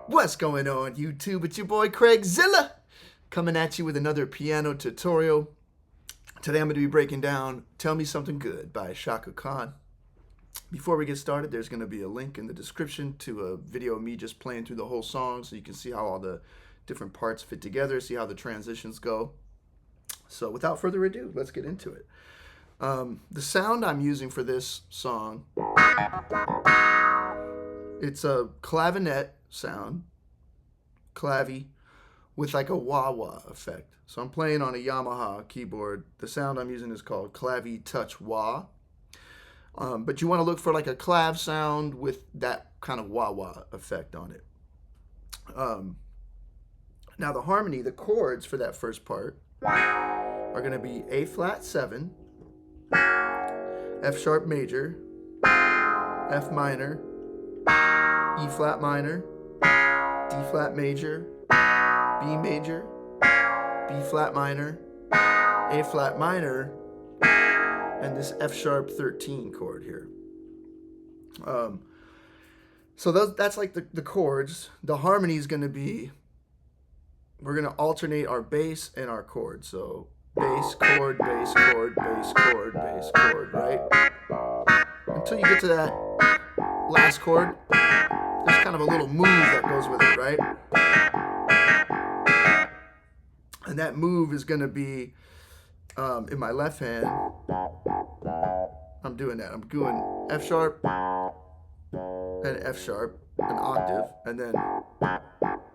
What's going on, YouTube? It's your boy Craigzilla coming at you with another piano tutorial. Today I'm going to be breaking down Tell Me Something Good by Shaka Khan. Before we get started, there's going to be a link in the description to a video of me just playing through the whole song so you can see how all the different parts fit together, see how the transitions go. So without further ado, let's get into it. The sound I'm using for this song, it's a clavinet sound, clavy, with like a wah-wah effect. So I'm playing on a Yamaha keyboard. The sound I'm using is called clavy touch wah. But you want to look for like a clav sound with that kind of wah-wah effect on it. Now the harmony, the chords for that first part are going to be A flat 7, F sharp major, F minor, E flat minor, D flat major, B major, B flat minor, A flat minor, and this F sharp 13 chord here. So that's like the chords. The harmony is going to be, we're going to alternate our bass and our chord. So bass, chord, bass, chord, bass, chord, bass, chord, right? Until you get to that last chord, there's kind of a little move that goes with it, right? And that move is going to be, in my left hand, I'm doing that. I'm doing F sharp and F sharp, an octave, and then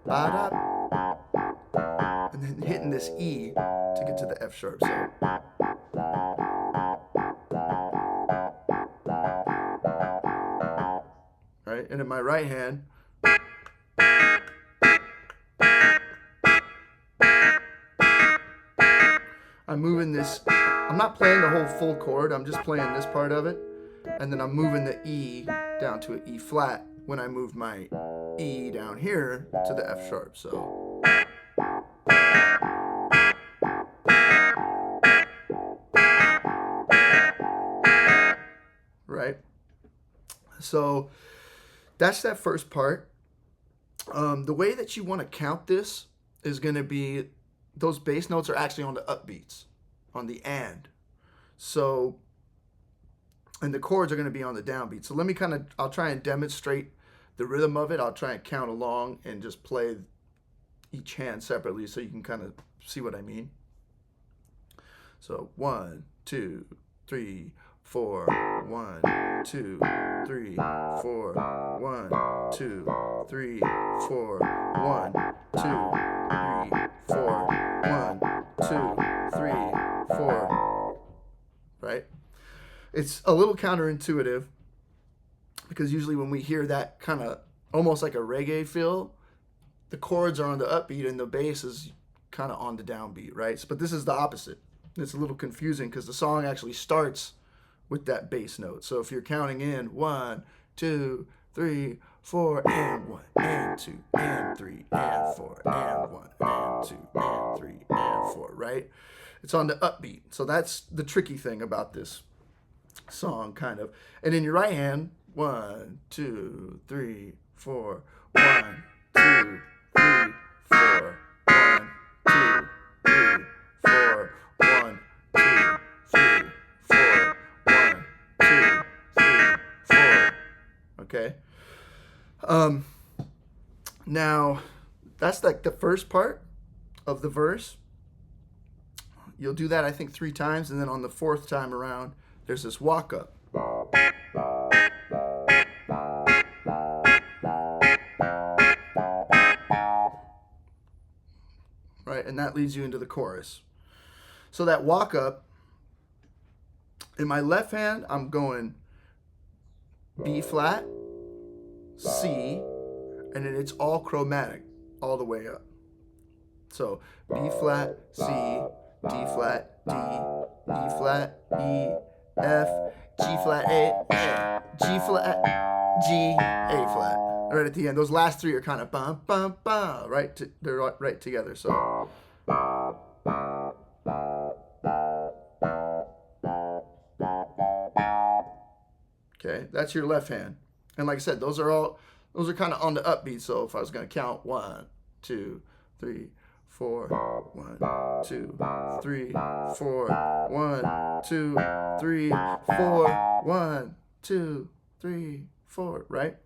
ba-da, and then hitting this E to get to the F sharp. So right, and in my right hand, I'm moving this, I'm not playing the whole full chord, I'm just playing this part of it, and then I'm moving the E down to an E flat when I move my E down here to the F sharp, so. Right? So that's that first part. The way that you want to count this is going to be, those bass notes are actually on the upbeats, on the and. So, and the chords are going to be on the downbeat. So let me I'll try and demonstrate the rhythm of it. I'll try and count along and just play each hand separately so you can kind of see what I mean. So 1, 2, 3, 4, 1, 2, 3, 4, 1, 2, 3, 4, 1, 2, 3, 4, 1, 2, 3, 4. Right? It's a little counterintuitive because usually when we hear that kind of almost like a reggae feel, the chords are on the upbeat and the bass is kind of on the downbeat, right? But this is the opposite. It's a little confusing because the song actually starts with that bass note. So if you're counting in 1, 2, 3, 4, and 1, and 2, and 3, and 4, and 1, and 2, and 3, and 4, right? It's on the upbeat. So that's the tricky thing about this song, kind of. And in your right hand, 1, 2, 3, 4, 1, 2, 3, 4, 1, 2, 3, 4, 1, 2, 3, 4, 1, 2, 3, 4. Okay. Now that's like the first part of the verse. You'll do that, I think, 3 times, and then on the 4th time around, there's this walk up. Right, and that leads you into the chorus. So that walk up, in my left hand, I'm going B flat, C, and then it's all chromatic all the way up. So B flat, C, D flat, D, E flat, E, F, G flat, A, G flat, G, A flat. Right at the end, those last 3 are kind of bum, bum, bum, right? They're right together. So. Okay, that's your left hand. And like I said, those are all Those are kind of on the upbeat. So if I was going to count 1, 2, 3, 4, 1, 2, 3, 4, 1, 2, 3, 4, 1, 2, 3, 4, right?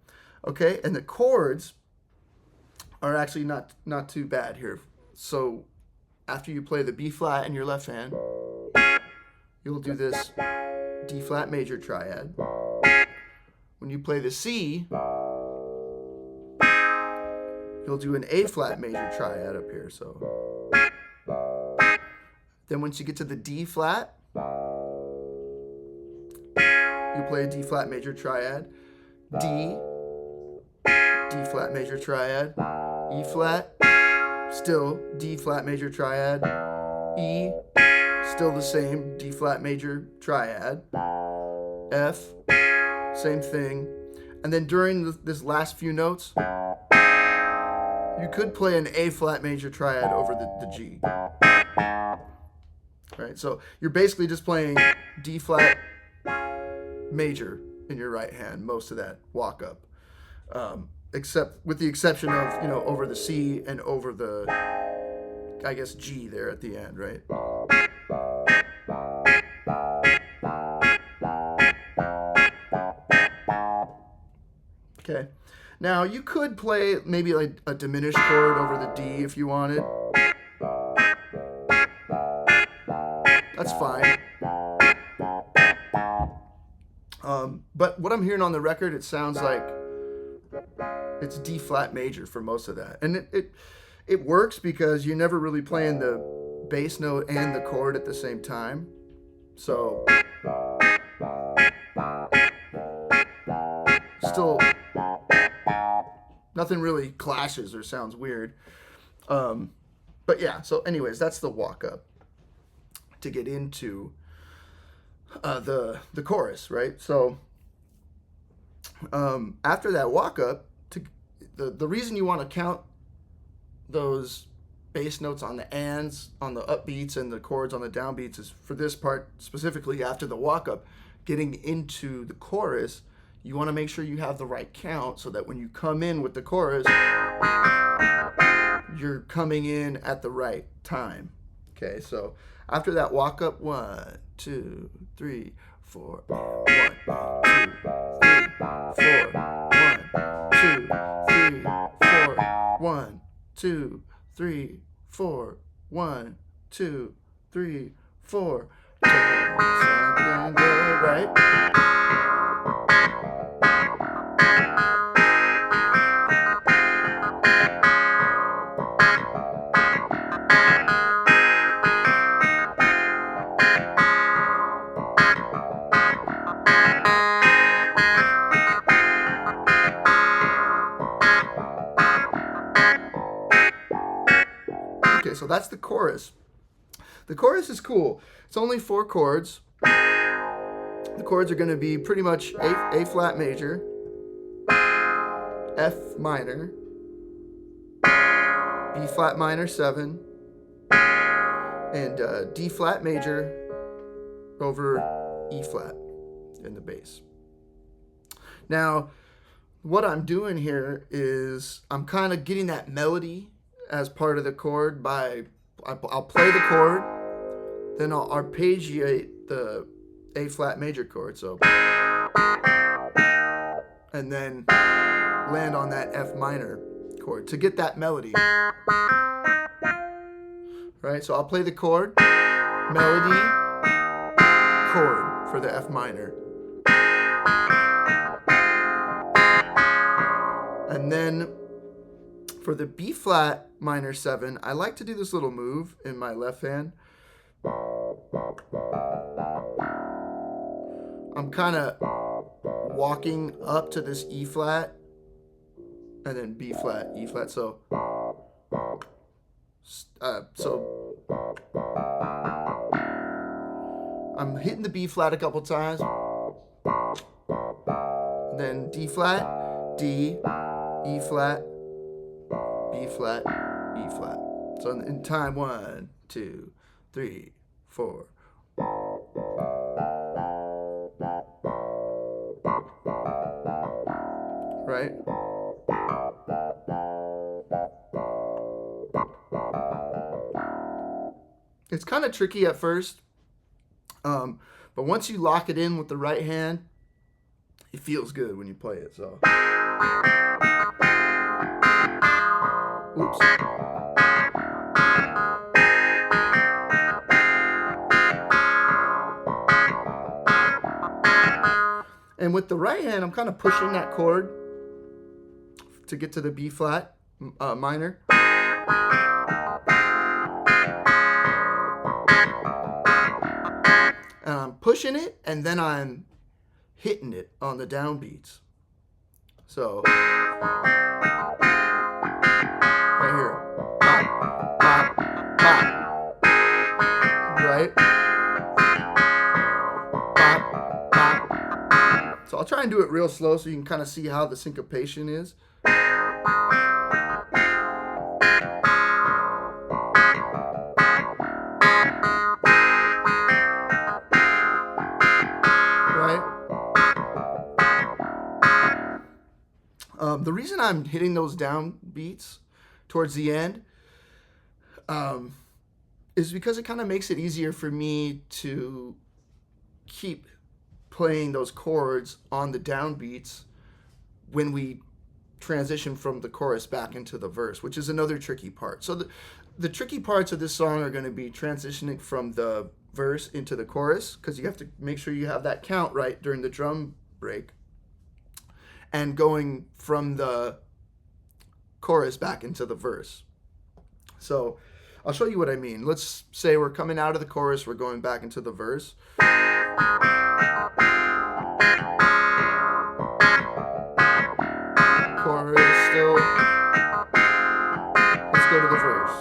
Okay, and the chords are actually not too bad here. So after you play the B flat in your left hand, you'll do this D flat major triad. When you play the C, you'll do an A flat major triad up here. So then once you get to the D flat, you play a D flat major triad, D flat major triad, E flat, still D flat major triad, E, still the same D flat major triad, F, same thing. And then during this last few notes, you could play an A flat major triad over the G. Right, so you're basically just playing D flat major in your right hand most of that walk up, except with the exception of, you know, over the C and over the, I guess, G there at the end, right? Okay, now you could play maybe like a diminished chord over the D if you wanted. That's fine. But what I'm hearing on the record, it sounds like it's D flat major for most of that. And it works because you're never really playing the bass note and the chord at the same time. So still nothing really clashes or sounds weird. But yeah, so anyways, that's the walk up to get into the chorus, right? So after that walk up, the reason you want to count those bass notes on the ands, on the upbeats, and the chords on the downbeats is for this part specifically after the walk up, getting into the chorus, you want to make sure you have the right count so that when you come in with the chorus, you're coming in at the right time. Okay, so after that walk up, 1, 2, 3, 4, 1, 2, 3, 4, 1, 2, 3, 4, 1, 2, 3, 4, 1, 2, 3, 4. Something good, right? Okay, so that's the chorus. The chorus is cool. It's only 4 chords. The chords are going to be pretty much A flat major, F minor, B flat minor 7, and D flat major over E flat in the bass. Now, what I'm doing here is I'm kind of getting that melody as part of the chord by, I'll play the chord, then I'll arpeggiate the A flat major chord, so, and then land on that F minor chord to get that melody. Right, so I'll play the chord, melody, chord for the F minor. And then for the B flat minor 7, I like to do this little move in my left hand. I'm kind of walking up to this E flat and then B flat, E flat. So I'm hitting the B flat a couple times, then D flat, D, E flat, B flat, E flat. So in time, 1, 2, 3, 4. Right? It's kind of tricky at first, but once you lock it in with the right hand, it feels good when you play it. So, oops. And with the right hand, I'm kind of pushing that chord to get to the B flat minor. And I'm pushing it, and then I'm hitting it on the downbeats. So, right here. Pop, pop, pop. Right? Pop, pop. So I'll try and do it real slow so you can kind of see how the syncopation is. The reason I'm hitting those down beats towards the end is because it kind of makes it easier for me to keep playing those chords on the down beats when we transition from the chorus back into the verse, which is another tricky part. So the tricky parts of this song are going to be transitioning from the verse into the chorus, because you have to make sure you have that count right during the drum break, and going from the chorus back into the verse. So I'll show you what I mean. Let's say we're coming out of the chorus, we're going back into the verse. Chorus still. Let's go to the verse.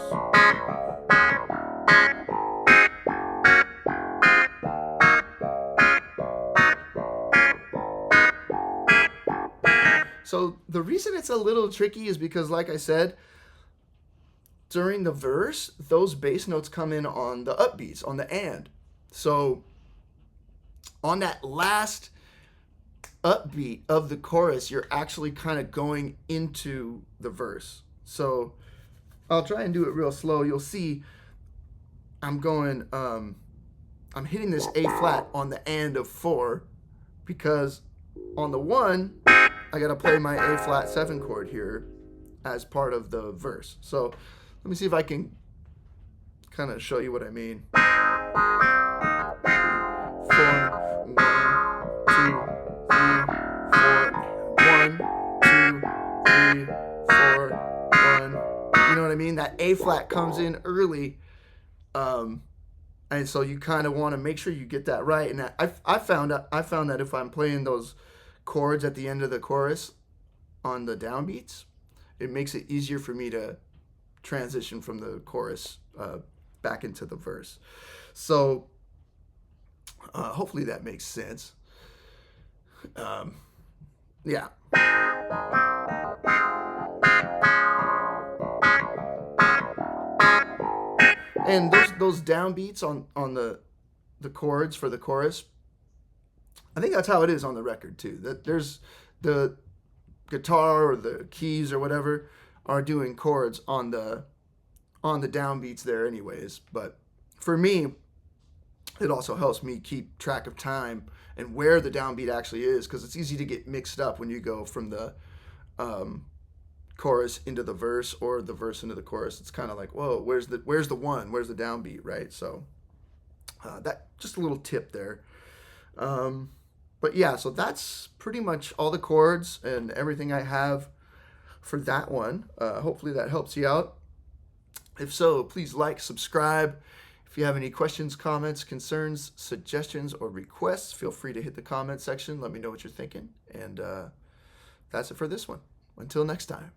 So the reason it's a little tricky is because, like I said, during the verse, those bass notes come in on the upbeats, on the and. So on that last upbeat of the chorus, you're actually kind of going into the verse. So I'll try and do it real slow. You'll see I'm going, I'm hitting this A flat on the and of 4, because on the 1, I got to play my A flat 7 chord here as part of the verse. So let me see if I can kind of show you what I mean. 4, 1, 2, 3, 4. 1, 2, 3, 4, 1. You know what I mean? That A flat comes in early, and so you kind of want to make sure you get that right. And I found that if I'm playing those chords at the end of the chorus on the downbeats, it makes it easier for me to transition from the chorus back into the verse. So hopefully that makes sense. Yeah. And those downbeats on the chords for the chorus, I think that's how it is on the record too. That there's the guitar or the keys or whatever are doing chords on the downbeats there anyways. But for me, it also helps me keep track of time and where the downbeat actually is, because it's easy to get mixed up when you go from the chorus into the verse or the verse into the chorus. It's kind of like, whoa, where's the one? Where's the downbeat, right? So that just a little tip there. But yeah, so that's pretty much all the chords and everything I have for that one. Hopefully that helps you out. If so, please like, subscribe. If you have any questions, comments, concerns, suggestions, or requests, feel free to hit the comment section. Let me know what you're thinking. And that's it for this one. Until next time.